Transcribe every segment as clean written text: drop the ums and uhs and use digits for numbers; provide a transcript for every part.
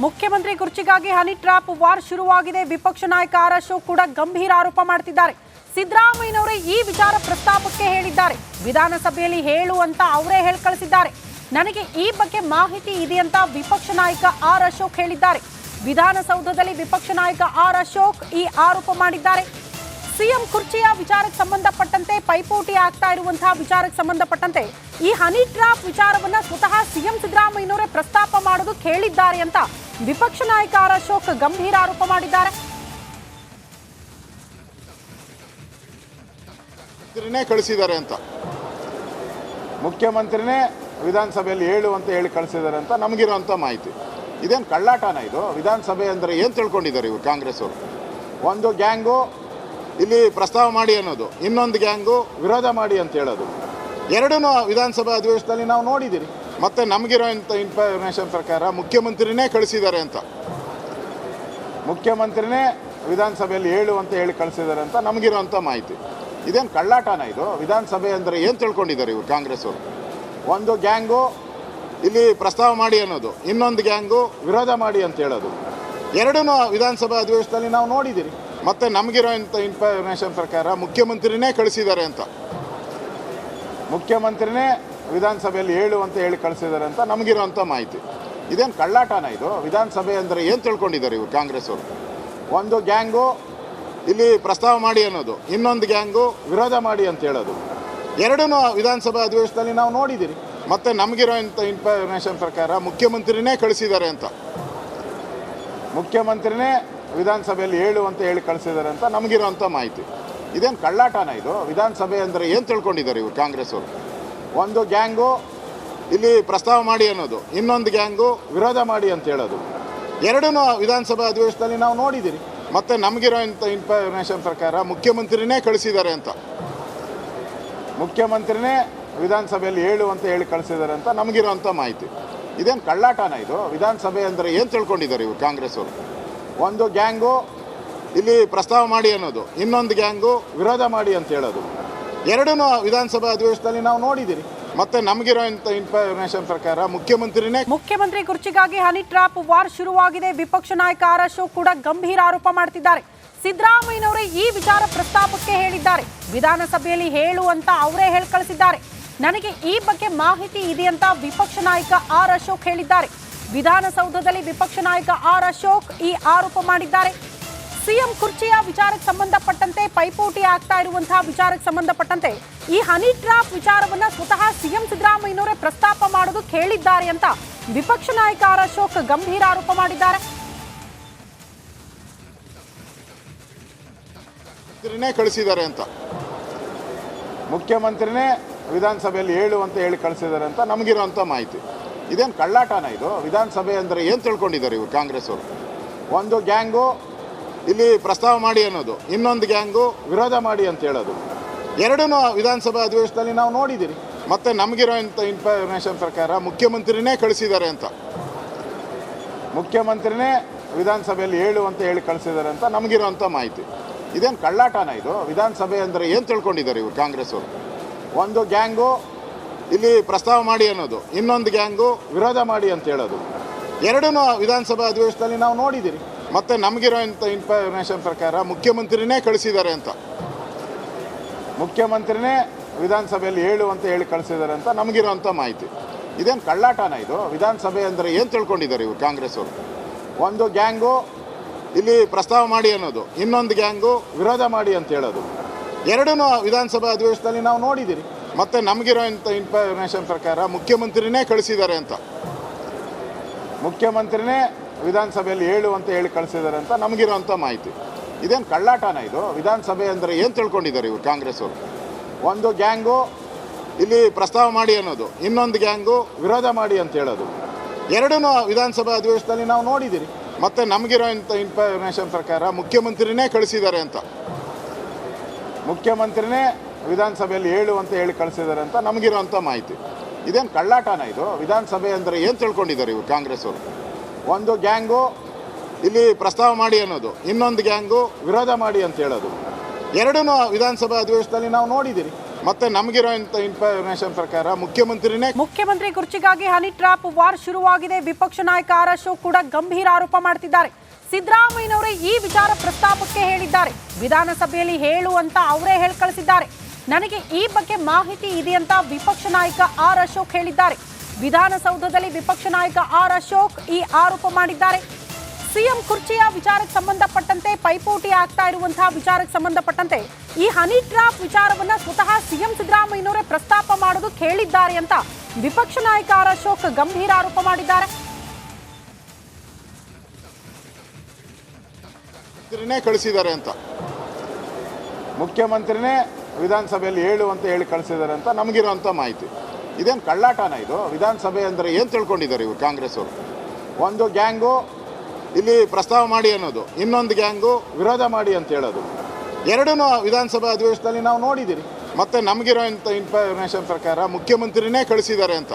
ಮುಖ್ಯಮಂತ್ರಿ ಕುರ್ಚಿಗಾಗಿ honey trap war ಶುರುವಾಗಿದೆ. ವಿಪಕ್ಷ ನಾಯಕ ಆರ್ ಅಶೋಕ್ ಕೂಡ ಗಂಭೀರ ಆರೋಪ ಮಾಡ್ತಿದ್ದಾರೆ. ಸಿದ್ದರಾಮಯ್ಯನವರೇ ಈ ವಿಚಾರ ಪ್ರಸ್ತಾಪಕ್ಕೆ ಹೇಳಿದ್ದಾರೆ. ವಿಧಾನಸಭೆಯಲ್ಲಿ ಹೇಳು ಅಂತ ಅವರೇ ಹೇಳಿ ಕಳಿಸಿದ್ದಾರೆ. ನನಗೆ ಈ ಬಗ್ಗೆ ಮಾಹಿತಿ ಇದೆ ಅಂತ ವಿಪಕ್ಷ ನಾಯಕ ಆರ್ ಅಶೋಕ್ ಹೇಳಿದ್ದಾರೆ. ವಿಧಾನಸೌಧದಲ್ಲಿ ವಿಪಕ್ಷ ನಾಯಕ ಆರ್ ಅಶೋಕ್ ಈ ಆರೋಪ ಮಾಡಿದ್ದಾರೆ. ಸಿಎಂ ಕುರ್ಚಿಯ ವಿಚಾರಕ್ಕೆ ಸಂಬಂಧಪಟ್ಟಂತೆ ಪೈಪೋಟಿ ಆಗ್ತಾ ಇರುವಂತಹ ವಿಚಾರಕ್ಕೆ ಸಂಬಂಧಪಟ್ಟಂತೆ ಈ ಹನಿ ಟ್ರ್ಯಾಪ್ ವಿಚಾರವನ್ನ ಸ್ವತಃ ಸಿಎಂ ಸಿದ್ದರಾಮಯ್ಯನವರೇ ಪ್ರಸ್ತಾಪ ಮಾಡೋದು ಕೇಳಿದ್ದಾರೆ ಅಂತ ವಿಪಕ್ಷ ನಾಯಕ ಆರ್ ಅಶೋಕ್ ಗಂಭೀರ ಆರೋಪ ಮಾಡಿದ್ದಾರೆ. ಕಳಿಸಿದ್ದಾರೆ ಅಂತ ಮುಖ್ಯಮಂತ್ರಿನೇ ವಿಧಾನಸಭೆಯಲ್ಲಿ ಹೇಳು ಅಂತ ಹೇಳಿ ಕಳಿಸಿದ್ದಾರೆ ಅಂತ ನಮಗಿರುವಂಥ ಮಾಹಿತಿ. ಇದೇನು ಕಳ್ಳಾಟನ ಇದು? ವಿಧಾನಸಭೆ ಅಂದರೆ ಏನು ತಿಳ್ಕೊಂಡಿದ್ದಾರೆ ಇವರು ಕಾಂಗ್ರೆಸ್ ಅವರು? ಒಂದು ಗ್ಯಾಂಗು ಇಲ್ಲಿ ಪ್ರಸ್ತಾವ ಮಾಡಿ ಅನ್ನೋದು, ಇನ್ನೊಂದು ಗ್ಯಾಂಗು ವಿರೋಧ ಮಾಡಿ ಅಂತ ಹೇಳೋದು. ಎರಡೂ ವಿಧಾನಸಭಾ ಅಧಿವೇಶನದಲ್ಲಿ ನಾವು ನೋಡಿದ್ದೀರಿ. ಮತ್ತು ನಮಗಿರೋಂಥ ಇನ್ಫಾರ್ಮೇಷನ್ ಪ್ರಕಾರ ಮುಖ್ಯಮಂತ್ರಿನೇ ಕಳಿಸಿದ್ದಾರೆ ಅಂತ, ಮುಖ್ಯಮಂತ್ರಿನೇ ವಿಧಾನಸಭೆಯಲ್ಲಿ ಹೇಳು ಅಂತ ಹೇಳಿ ಕಳಿಸಿದ್ದಾರೆ ಅಂತ ನಮಗಿರೋಂಥ ಮಾಹಿತಿ. ಇದೇನು ಕಳ್ಳಾಟನ ಇದು? ವಿಧಾನಸಭೆ ಅಂದರೆ ಏನು ತಿಳ್ಕೊಂಡಿದ್ದಾರೆ ಇವರು ಕಾಂಗ್ರೆಸ್ ಅವರು? ಒಂದು ಗ್ಯಾಂಗು ಇಲ್ಲಿ ಪ್ರಸ್ತಾವ ಮಾಡಿ ಅನ್ನೋದು, ಇನ್ನೊಂದು ಗ್ಯಾಂಗು ವಿರೋಧ ಮಾಡಿ ಅಂತ ಹೇಳೋದು. ಎರಡೂ ವಿಧಾನಸಭಾ ಅಧಿವೇಶನದಲ್ಲಿ ನಾವು ನೋಡಿದ್ದೀರಿ. ಮತ್ತು ನಮಗಿರೋಂಥ ಇನ್ಫಾರ್ಮೇಷನ್ ಪ್ರಕಾರ ಮುಖ್ಯಮಂತ್ರಿನೇ ಕಳಿಸಿದ್ದಾರೆ ಅಂತ, ಮುಖ್ಯಮಂತ್ರಿನೇ ವಿಧಾನಸಭೆಯಲ್ಲಿ ಹೇಳು ಅಂತ ಹೇಳಿ ಕಳಿಸಿದ್ದಾರೆ ಅಂತ ನಮಗಿರೋಂಥ ಮಾಹಿತಿ. ಇದೇನು ಕಳ್ಳಾಟನ ಇದು? ವಿಧಾನಸಭೆ ಅಂದರೆ ಏನು ತಿಳ್ಕೊಂಡಿದ್ದಾರೆ ಇವರು ಕಾಂಗ್ರೆಸ್ ಅವರು? ಒಂದು ಗ್ಯಾಂಗು ಇಲ್ಲಿ ಪ್ರಸ್ತಾವ ಮಾಡಿ ಅನ್ನೋದು, ಇನ್ನೊಂದು ಗ್ಯಾಂಗು ವಿರೋಧ ಮಾಡಿ ಅಂತ ಹೇಳೋದು. ಎರಡೂ ವಿಧಾನಸಭಾ ಅಧಿವೇಶನದಲ್ಲಿ ನಾವು ನೋಡಿದ್ದೀರಿ. ಮತ್ತು ನಮಗಿರೋಂಥ ಇನ್ಫಾರ್ಮೇಷನ್ ಪ್ರಕಾರ ಮುಖ್ಯಮಂತ್ರಿನೇ ಕಳಿಸಿದ್ದಾರೆ ಅಂತ, ಮುಖ್ಯಮಂತ್ರಿನೇ ವಿಧಾನಸಭೆಯಲ್ಲಿ ಹೇಳು ಅಂತ ಹೇಳಿ ಕಳಿಸಿದ್ದಾರೆ ಅಂತ ನಮಗಿರೋಂಥ ಮಾಹಿತಿ. ಇದೇನು ಕಳ್ಳಾಟನ ಇದು? ವಿಧಾನಸಭೆ ಅಂದರೆ ಏನು ತಿಳ್ಕೊಂಡಿದ್ದಾರೆ ಇವರು ಕಾಂಗ್ರೆಸ್ ಅವರು? ಒಂದು ಗ್ಯಾಂಗು ಇಲ್ಲಿ ಪ್ರಸ್ತಾವ ಮಾಡಿ ಅನ್ನೋದು, ಇನ್ನೊಂದು ಗ್ಯಾಂಗು ವಿರೋಧ ಮಾಡಿ ಅಂತ ಹೇಳೋದು. ಎರಡೂ ವಿಧಾನಸಭಾ ಅಧಿವೇಶನದಲ್ಲಿ ನಾವು ನೋಡಿದ್ದೀರಿ. ಮತ್ತು ನಮಗಿರೋಂಥ ಇನ್ಫಾರ್ಮೇಷನ್ ಪ್ರಕಾರ ಮುಖ್ಯಮಂತ್ರಿನೇ ಕಳಿಸಿದ್ದಾರೆ ಅಂತ, ಮುಖ್ಯಮಂತ್ರಿನೇ ವಿಧಾನಸಭೆಯಲ್ಲಿ ಹೇಳು ಅಂತ ಹೇಳಿ ಕಳಿಸಿದ್ದಾರೆ ಅಂತ ನಮಗಿರೋಂಥ ಮಾಹಿತಿ. ಇದೇನು ಕಳ್ಳಾಟನ ಇದು? ವಿಧಾನಸಭೆ ಅಂದರೆ ಏನು ತಿಳ್ಕೊಂಡಿದ್ದಾರೆ ಇವರು ಕಾಂಗ್ರೆಸ್ ಅವರು? ಒಂದು ಗ್ಯಾಂಗು ಇಲ್ಲಿ ಪ್ರಸ್ತಾವ ಮಾಡಿ ಅನ್ನೋದು, ಇನ್ನೊಂದು ಗ್ಯಾಂಗು ವಿರೋಧ ಮಾಡಿ ಅಂತ ಹೇಳೋದು. ಎರಡೂ ವಿಧಾನಸಭಾ ಅಧಿವೇಶನದಲ್ಲಿ ನಾವು ನೋಡಿದ್ದೀರಿ. ಮತ್ತು ನಮಗಿರೋಂಥ ಇನ್ಫಾರ್ಮೇಷನ್ ಪ್ರಕಾರ ಮುಖ್ಯಮಂತ್ರಿ ಕುರ್ಚಿಗಾಗಿ ಹನಿ ಟ್ರ್ಯಾಪ್ ವಾರ್ ಶುರುವಾಗಿದೆ. ವಿಪಕ್ಷ ನಾಯಕ ಆರ್ ಅಶೋಕ್ ಕೂಡ ಗಂಭೀರ ಆರೋಪ ಮಾಡ್ತಿದ್ದಾರೆ. ಸಿದ್ದರಾಮಯ್ಯನವರೇ ಈ ವಿಚಾರ ಪ್ರಸ್ತಾಪಕ್ಕೆ ಹೇಳಿದ್ದಾರೆ. ವಿಧಾನಸಭೆಯಲ್ಲಿ ಹೇಳು ಅಂತ ಅವರೇ ಹೇಳಿ ಕಳಿಸಿದ್ದಾರೆ. ನನಗೆ ಈ ಬಗ್ಗೆ ಮಾಹಿತಿ ಇದೆ ಅಂತ ವಿಪಕ್ಷ ನಾಯಕ ಆರ್ ಅಶೋಕ್ ಹೇಳಿದ್ದಾರೆ. ವಿಧಾನಸೌಧದಲ್ಲಿ ವಿಪಕ್ಷ ನಾಯಕ ಆರ್ ಅಶೋಕ್ ಈ ಆರೋಪ ಮಾಡಿದ್ದಾರೆ. ಸಿಎಂ ಕುರ್ಚಿಯ ವಿಚಾರಕ್ಕೆ ಸಂಬಂಧಪಟ್ಟಂತೆ ಪೈಪೋಟಿ ಆಗ್ತಾ ಇರುವಂತಹ ವಿಚಾರಕ್ಕೆ ಸಂಬಂಧಪಟ್ಟಂತೆ ಈ ಹನಿ ಟ್ರ್ಯಾಪ್ ವಿಚಾರವನ್ನ ಸ್ವತಃ ಸಿಎಂ ಸಿದ್ದರಾಮಯ್ಯನವರೇ ಪ್ರಸ್ತಾಪ ಮಾಡೋದು ಕೇಳಿದ್ದಾರೆ ಅಂತ ವಿಪಕ್ಷ ನಾಯಕ ಆರ್ ಅಶೋಕ್ ಗಂಭೀರ ಆರೋಪ ಮಾಡಿದ್ದಾರೆ. ಕಳಿಸಿದ್ದಾರೆ ಅಂತ ಮುಖ್ಯಮಂತ್ರಿನೇ ವಿಧಾನಸಭೆಯಲ್ಲಿ ಹೇಳು ಅಂತ ಹೇಳಿ ಕಳಿಸಿದ್ದಾರೆ ಅಂತ ನಮಗಿರೋಂಥ ಮಾಹಿತಿ. ಇದೇನು ಕಳ್ಳಾಟನ ಇದು? ವಿಧಾನಸಭೆ ಅಂದರೆ ಏನು ತಿಳ್ಕೊಂಡಿದ್ದಾರೆ ಇವರು ಕಾಂಗ್ರೆಸ್ ಅವರು? ಒಂದು ಗ್ಯಾಂಗು ಇಲ್ಲಿ ಪ್ರಸ್ತಾವ ಮಾಡಿ ಅನ್ನೋದು, ಇನ್ನೊಂದು ಗ್ಯಾಂಗು ವಿರೋಧ ಮಾಡಿ ಅಂತ ಹೇಳೋದು. ಎರಡೂ ವಿಧಾನಸಭಾ ಅಧಿವೇಶನದಲ್ಲಿ ನಾವು ನೋಡಿದ್ದೀರಿ. ಮತ್ತು ನಮಗಿರೋಂಥ ಇನ್ಫಾರ್ಮೇಷನ್ ಪ್ರಕಾರ ಮುಖ್ಯಮಂತ್ರಿನೇ ಕಳಿಸಿದ್ದಾರೆ ಅಂತ, ಮುಖ್ಯಮಂತ್ರಿನೇ ವಿಧಾನಸಭೆಯಲ್ಲಿ ಹೇಳು ಅಂತ ಹೇಳಿ ಕಳಿಸಿದ್ದಾರೆ ಅಂತ ನಮಗಿರೋಂಥ ಮಾಹಿತಿ. ಇದೇನು ಕಳ್ಳಾಟನ ಇದು? ವಿಧಾನಸಭೆ ಅಂದರೆ ಏನು ತಿಳ್ಕೊಂಡಿದ್ದಾರೆ ಇವರು ಕಾಂಗ್ರೆಸ್ ಅವರು? ಒಂದು ಗ್ಯಾಂಗು ಇಲ್ಲಿ ಪ್ರಸ್ತಾವ ಮಾಡಿ ಅನ್ನೋದು, ಇನ್ನೊಂದು ಗ್ಯಾಂಗು ವಿರೋಧ ಮಾಡಿ ಅಂತ ಹೇಳೋದು. ಎರಡೂ ವಿಧಾನಸಭಾ ಅಧಿವೇಶನದಲ್ಲಿ ನಾವು ನೋಡಿದ್ದೀರಿ. ಮತ್ತು ನಮಗಿರೋಂಥ ಇನ್ಫಾರ್ಮೇಷನ್ ಪ್ರಕಾರ ಮುಖ್ಯಮಂತ್ರಿನೇ ಕಳಿಸಿದ್ದಾರೆ ಅಂತ, ಮುಖ್ಯಮಂತ್ರಿನೇ ವಿಧಾನಸಭೆಯಲ್ಲಿ ಹೇಳು ಅಂತ ಹೇಳಿ ಕಳಿಸಿದ್ದಾರೆ ಅಂತ ನಮಗಿರೋಂಥ ಮಾಹಿತಿ. ಇದೇನು ಕಳ್ಳಾಟನ ಇದು? ವಿಧಾನಸಭೆ ಅಂದರೆ ಏನು ತಿಳ್ಕೊಂಡಿದ್ದಾರೆ ಇವರು ಕಾಂಗ್ರೆಸ್ ಅವರು? ಒಂದು ಗ್ಯಾಂಗು ಇಲ್ಲಿ ಪ್ರಸ್ತಾವ ಮಾಡಿ ಅನ್ನೋದು, ಇನ್ನೊಂದು ಗ್ಯಾಂಗು ವಿರೋಧ ಮಾಡಿ ಅಂತ ಹೇಳೋದು. ಎರಡೂ ವಿಧಾನಸಭಾ ಅಧಿವೇಶನದಲ್ಲಿ ನಾವು ನೋಡಿದ್ದೀರಿ. ಮತ್ತು ನಮಗಿರೋಂಥ ಇನ್ಫಾರ್ಮೇಷನ್ ಪ್ರಕಾರ ಮುಖ್ಯಮಂತ್ರಿನೇ ಕಳಿಸಿದ್ದಾರೆ ಅಂತ, ಮುಖ್ಯಮಂತ್ರಿನೇ ವಿಧಾನಸಭೆಯಲ್ಲಿ ಹೇಳು ಅಂತ ಹೇಳಿ ಕಳಿಸಿದ್ದಾರೆ ಅಂತ ನಮಗಿರೋಂಥ ಮಾಹಿತಿ. ಇದೇನು ಕಳ್ಳಾಟನ ಇದು? ವಿಧಾನಸಭೆ ಅಂದರೆ ಏನು ತಿಳ್ಕೊಂಡಿದ್ದಾರೆ ಇವರು ಕಾಂಗ್ರೆಸ್ ಅವರು? ಒಂದು ಗ್ಯಾಂಗು ಇಲ್ಲಿ ಪ್ರಸ್ತಾವ ಮಾಡಿ ಅನ್ನೋದು, ಇನ್ನೊಂದು ಗ್ಯಾಂಗು ವಿರೋಧ ಮಾಡಿ ಅಂತ ಹೇಳೋದು. ಎರಡೂ ವಿಧಾನಸಭಾ ಅಧಿವೇಶನದಲ್ಲಿ ನಾವು ನೋಡಿದ್ದೀರಿ. ಮತ್ತು ನಮಗಿರೋಂಥ ಇನ್ಫಾರ್ಮೇಷನ್ ಪ್ರಕಾರ ಮುಖ್ಯಮಂತ್ರಿನೇ ಕಳಿಸಿದ್ದಾರೆ ಅಂತ, ಮುಖ್ಯಮಂತ್ರಿನೇ ವಿಧಾನಸಭೆಯಲ್ಲಿ ಹೇಳು ಅಂತ ಹೇಳಿ ಕಳಿಸಿದ್ದಾರೆ ಅಂತ ನಮಗಿರೋಂಥ ಮಾಹಿತಿ. ಇದೇನು ಕಳ್ಳಾಟನ ಇದು? ವಿಧಾನಸಭೆ ಅಂದರೆ ಏನು ತಿಳ್ಕೊಂಡಿದ್ದಾರೆ ಇವರು ಕಾಂಗ್ರೆಸ್ ಅವರು? ಒಂದು ಗ್ಯಾಂಗು ಇಲ್ಲಿ ಪ್ರಸ್ತಾವ ಮಾಡಿ ಅನ್ನೋದು, ಇನ್ನೊಂದು ಗ್ಯಾಂಗು ವಿರೋಧ ಮಾಡಿ ಅಂತ ಹೇಳೋದು. ಎರಡೂ ವಿಧಾನಸಭಾ ಅಧಿವೇಶನದಲ್ಲಿ ನಾವು ನೋಡಿದ್ದೀರಿ. ಮತ್ತೆ ನಮಗಿರೋಂಥ ಇನ್ಫಾರ್ಮೇಶನ್ ಪ್ರಕಾರ ಮುಖ್ಯಮಂತ್ರಿ ಕುರ್ಚಿಗಾಗಿ ಹನಿ ಟ್ರಾಪ್ ವಾರ್ ಶುರುವಾಗಿದೆ. ವಿಪಕ್ಷ ನಾಯಕ ಆರ್ ಅಶೋಕ್ ಕೂಡ ಗಂಭೀರ ಆರೋಪ ಮಾಡ್ತಿದ್ದಾರೆ. ಸಿದ್ದರಾಮಯ್ಯನವರೇ ಈ ವಿಚಾರ ಪ್ರಸ್ತಾಪಕ್ಕೆ ಹೇಳಿದ್ದಾರೆ. ವಿಧಾನಸಭೆಯಲ್ಲಿ ಹೇಳು ಅಂತ ಅವರೇ ಹೇಳಿ ಕಳಿಸಿದ್ದಾರೆ. ನನಗೆ ಈ ಬಗ್ಗೆ ಮಾಹಿತಿ ಇದೆ ಅಂತ ವಿಪಕ್ಷ ನಾಯಕ ಆರ್ ಅಶೋಕ್ ಹೇಳಿದ್ದಾರೆ. ವಿಧಾನಸೌಧದಲ್ಲಿ ವಿಪಕ್ಷ ನಾಯಕ ಆರ್ ಅಶೋಕ್ ಈ ಆರೋಪ ಮಾಡಿದ್ದಾರೆ. ಸಿಎಂ ಕುರ್ಚಿಯ ವಿಚಾರಕ್ಕೆ ಸಂಬಂಧಪಟ್ಟಂತೆ ಪೈಪೋಟಿ ಆಗ್ತಾ ಇರುವಂತಹ ವಿಚಾರಕ್ಕೆ ಸಂಬಂಧಪಟ್ಟಂತೆ ಈ ಹನಿ ಟ್ರಾಪ್ ವಿಚಾರವನ್ನ ಸ್ವತಃ ಸಿಎಂ ಸಿದ್ದರಾಮಯ್ಯನವರೇ ಪ್ರಸ್ತಾಪ ಮಾಡೋದಕ್ಕೆ ಹೇಳಿದ್ದಾರೆ ಅಂತ ವಿಪಕ್ಷ ನಾಯಕ ಆರ್ ಅಶೋಕ್ ಗಂಭೀರ ಆರೋಪ ಮಾಡಿದ್ದಾರೆ. ಕಳಿಸಿದ್ದಾರೆ ಅಂತ ಮುಖ್ಯಮಂತ್ರಿನೇ ವಿಧಾನಸಭೆಯಲ್ಲಿ ಹೇಳು ಅಂತ ಹೇಳಿ ಕಳಿಸಿದ್ದಾರೆ ಅಂತ ನಮಗಿರುವಂಥ ಮಾಹಿತಿ. ಇದೇನು ಕಳ್ಳಾಟನ ಇದು? ವಿಧಾನಸಭೆ ಅಂದರೆ ಏನು ತಿಳ್ಕೊಂಡಿದ್ದಾರೆ ಇವರು ಕಾಂಗ್ರೆಸ್ ಅವರು? ಒಂದು ಗ್ಯಾಂಗು ಇಲ್ಲಿ ಪ್ರಸ್ತಾವ ಮಾಡಿ ಅನ್ನೋದು, ಇನ್ನೊಂದು ಗ್ಯಾಂಗು ವಿರೋಧ ಮಾಡಿ ಅಂತ ಹೇಳೋದು. ಎರಡೂ ವಿಧಾನಸಭಾ ಅಧಿವೇಶನದಲ್ಲಿ ನಾವು ನೋಡಿದ್ದೀರಿ. ಮತ್ತು ನಮಗಿರೋಂಥ ಇನ್ಫಾರ್ಮೇಷನ್ ಪ್ರಕಾರ ಮುಖ್ಯಮಂತ್ರಿನೇ ಕಳಿಸಿದ್ದಾರೆ ಅಂತ,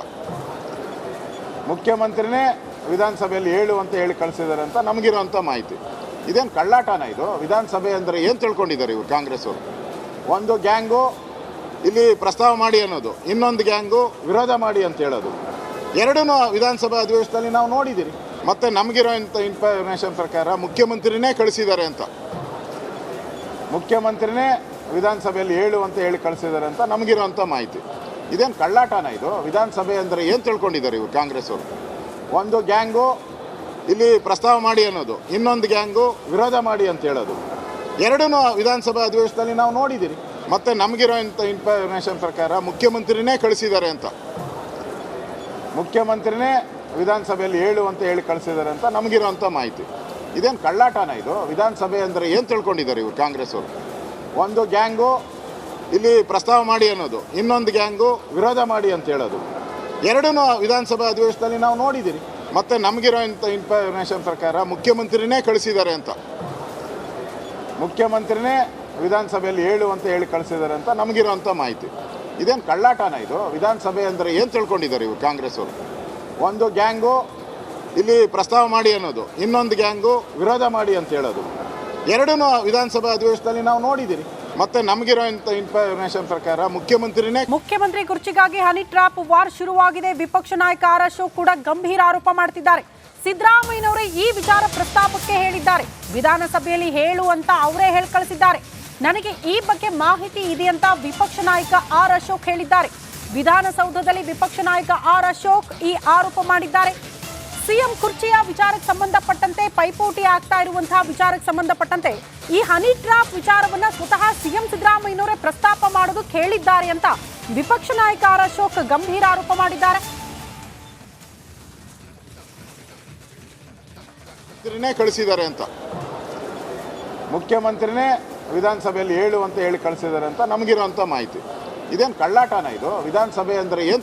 ಮುಖ್ಯಮಂತ್ರಿನೇ ವಿಧಾನಸಭೆಯಲ್ಲಿ ಹೇಳು ಅಂತ ಹೇಳಿ ಕಳಿಸಿದ್ದಾರೆ ಅಂತ ನಮಗಿರೋಂಥ ಮಾಹಿತಿ. ಇದೇನು ಕಳ್ಳಾಟನ ಇದು? ವಿಧಾನಸಭೆ ಅಂದರೆ ಏನು ತಿಳ್ಕೊಂಡಿದ್ದಾರೆ ಇವರು ಕಾಂಗ್ರೆಸ್ ಅವರು? ಒಂದು ಗ್ಯಾಂಗು ಇಲ್ಲಿ ಪ್ರಸ್ತಾವ ಮಾಡಿ ಅನ್ನೋದು, ಇನ್ನೊಂದು ಗ್ಯಾಂಗು ವಿರೋಧ ಮಾಡಿ ಅಂತ ಹೇಳೋದು. ಎರಡೂ ವಿಧಾನಸಭಾ ಅಧಿವೇಶನದಲ್ಲಿ ನಾವು ನೋಡಿದ್ದೀರಿ. ಮತ್ತು ನಮಗಿರೋಂಥ ಇನ್ಫಾರ್ಮೇಷನ್ ಪ್ರಕಾರ ಮುಖ್ಯಮಂತ್ರಿನೇ ಕಳಿಸಿದ್ದಾರೆ ಅಂತ, ಮುಖ್ಯಮಂತ್ರಿನೇ ವಿಧಾನಸಭೆಯಲ್ಲಿ ಹೇಳು ಅಂತ ಹೇಳಿ ಕಳಿಸಿದ್ದಾರೆ ಅಂತ ನಮಗಿರೋಂಥ ಮಾಹಿತಿ. ಇದೇನು ಕಳ್ಳಾಟನ ಇದು? ವಿಧಾನಸಭೆ ಅಂದರೆ ಏನು ತಿಳ್ಕೊಂಡಿದ್ದಾರೆ ಇವರು ಕಾಂಗ್ರೆಸ್ ಅವರು? ಒಂದು ಗ್ಯಾಂಗು ಇಲ್ಲಿ ಪ್ರಸ್ತಾವ ಮಾಡಿ ಅನ್ನೋದು, ಇನ್ನೊಂದು ಗ್ಯಾಂಗು ವಿರೋಧ ಮಾಡಿ ಅಂತ ಹೇಳೋದು. ಎರಡೂ ವಿಧಾನಸಭಾ ಅಧಿವೇಶನದಲ್ಲಿ ನಾವು ನೋಡಿದ್ದೀರಿ. ಮತ್ತು ನಮಗಿರೋಂಥ ಇನ್ಫಾರ್ಮೇಷನ್ ಪ್ರಕಾರ ಮುಖ್ಯಮಂತ್ರಿನೇ ಕಳಿಸಿದ್ದಾರೆ ಅಂತ, ಮುಖ್ಯಮಂತ್ರಿನೇ ವಿಧಾನಸಭೆಯಲ್ಲಿ ಹೇಳು ಅಂತ ಹೇಳಿ ಕಳಿಸಿದ್ದಾರೆ ಅಂತ ನಮಗಿರೋಂಥ ಮಾಹಿತಿ. ಇದೇನು ಕಳ್ಳಾಟನ ಇದು? ವಿಧಾನಸಭೆ ಅಂದರೆ ಏನು ತಿಳ್ಕೊಂಡಿದ್ದಾರೆ ಇವರು ಕಾಂಗ್ರೆಸ್ ಅವರು? ಒಂದು ಗ್ಯಾಂಗು ಇಲ್ಲಿ ಪ್ರಸ್ತಾವ ಮಾಡಿ ಅನ್ನೋದು, ಇನ್ನೊಂದು ಗ್ಯಾಂಗು ವಿರೋಧ ಮಾಡಿ ಅಂತ ಹೇಳೋದು. ಎರಡೂ ವಿಧಾನಸಭಾ ಅಧಿವೇಶನದಲ್ಲಿ ನಾವು ನೋಡಿದ್ದೀರಿ. ಮತ್ತು ನಮಗಿರೋಂಥ ಇನ್ಫಾರ್ಮೇಷನ್ ಪ್ರಕಾರ ಮುಖ್ಯಮಂತ್ರಿನೇ ಕಳಿಸಿದ್ದಾರೆ ಅಂತ, ಮುಖ್ಯಮಂತ್ರಿನೇ ವಿಧಾನಸಭೆಯಲ್ಲಿ ಹೇಳು ಅಂತ ಹೇಳಿ ಕಳಿಸಿದ್ದಾರೆ ಅಂತ ನಮಗಿರೋಂಥ ಮಾಹಿತಿ. ಇದೇನು ಕಳ್ಳಾಟನ ಇದು? ವಿಧಾನಸಭೆ ಅಂದರೆ ಏನು ತಿಳ್ಕೊಂಡಿದ್ದಾರೆ ಇವರು ಕಾಂಗ್ರೆಸ್ ಅವರು? ಒಂದು ಗ್ಯಾಂಗು ಇಲ್ಲಿ ಪ್ರಸ್ತಾವ ಮಾಡಿ ಅನ್ನೋದು, ಇನ್ನೊಂದು ಗ್ಯಾಂಗು ವಿರೋಧ ಮಾಡಿ ಅಂತ ಹೇಳೋದು. ಎರಡೂ ವಿಧಾನಸಭಾ ಅಧಿವೇಶನದಲ್ಲಿ ನಾವು ನೋಡಿದ್ದೀರಿ. ಮತ್ತು ನಮಗಿರೋಂಥ ಇನ್ಫಾರ್ಮೇಷನ್ ಪ್ರಕಾರ ಮುಖ್ಯಮಂತ್ರಿ ಕುರ್ಚಿಗಾಗಿ ಹನಿ ಟ್ರಾಪ್ ವಾರ್ ಶುರುವಾಗಿದೆ. ವಿಪಕ್ಷ ನಾಯಕ ಆರ್ ಅಶೋಕ್ ಕೂಡ ಗಂಭೀರ ಆರೋಪ ಮಾಡ್ತಿದ್ದಾರೆ. ಸಿದ್ದರಾಮಯ್ಯನವರೇ ಈ ವಿಚಾರ ಪ್ರಸ್ತಾಪಕ್ಕೆ ಹೇಳಿದ್ದಾರೆ. ವಿಧಾನಸಭೆಯಲ್ಲಿ ಹೇಳು ಅಂತ ಅವರೇ ಹೇಳಿ ಕಳಿಸಿದ್ದಾರೆ. ನನಗೆ ಈ ಬಗ್ಗೆ ಮಾಹಿತಿ ಇದೆ ಅಂತ ವಿಪಕ್ಷ ನಾಯಕ ಆರ್ ಅಶೋಕ್ ಹೇಳಿದ್ದಾರೆ. ವಿಧಾನಸೌಧದಲ್ಲಿ ವಿಪಕ್ಷ ನಾಯಕ ಆರ್ ಅಶೋಕ್ ಈ ಆರೋಪ ಮಾಡಿದ್ದಾರೆ. ಸಿಎಂ ಕುರ್ಚಿಯ ವಿಚಾರಕ್ಕೆ ಸಂಬಂಧಪಟ್ಟಂತೆ ಪೈಪೋಟಿ ಆಗ್ತಾ ಇರುವಂತಹ ವಿಚಾರಕ್ಕೆ ಸಂಬಂಧಪಟ್ಟಂತೆ ಈ ಹನಿ ಟ್ರಾಪ್ ವಿಚಾರವನ್ನ ಸ್ವತಃ ಸಿಎಂ ಸಿದ್ದರಾಮಯ್ಯನವರೇ ಪ್ರಸ್ತಾಪ ಮಾಡೋದಕ್ಕೆ ಹೇಳಿದ್ದಾರೆ ಅಂತ ವಿಪಕ್ಷ ನಾಯಕ ಆರ್ ಅಶೋಕ್ ಗಂಭೀರ ಆರೋಪ ಮಾಡಿದ್ದಾರೆ. ಕಳಿಸಿದ್ದಾರೆ ಅಂತ ಮುಖ್ಯಮಂತ್ರಿನೇ ವಿಧಾನಸಭೆಯಲ್ಲಿ ಹೇಳು ಅಂತ ಹೇಳಿ ಕಳಿಸಿದ್ದಾರೆ ಅಂತ ನಮಗಿರೋಂಥ ಮಾಹಿತಿ. ಇದೇನು ಕಳ್ಳಾಟನ ಇದು? ವಿಧಾನಸಭೆ ಅಂದರೆ ಏನು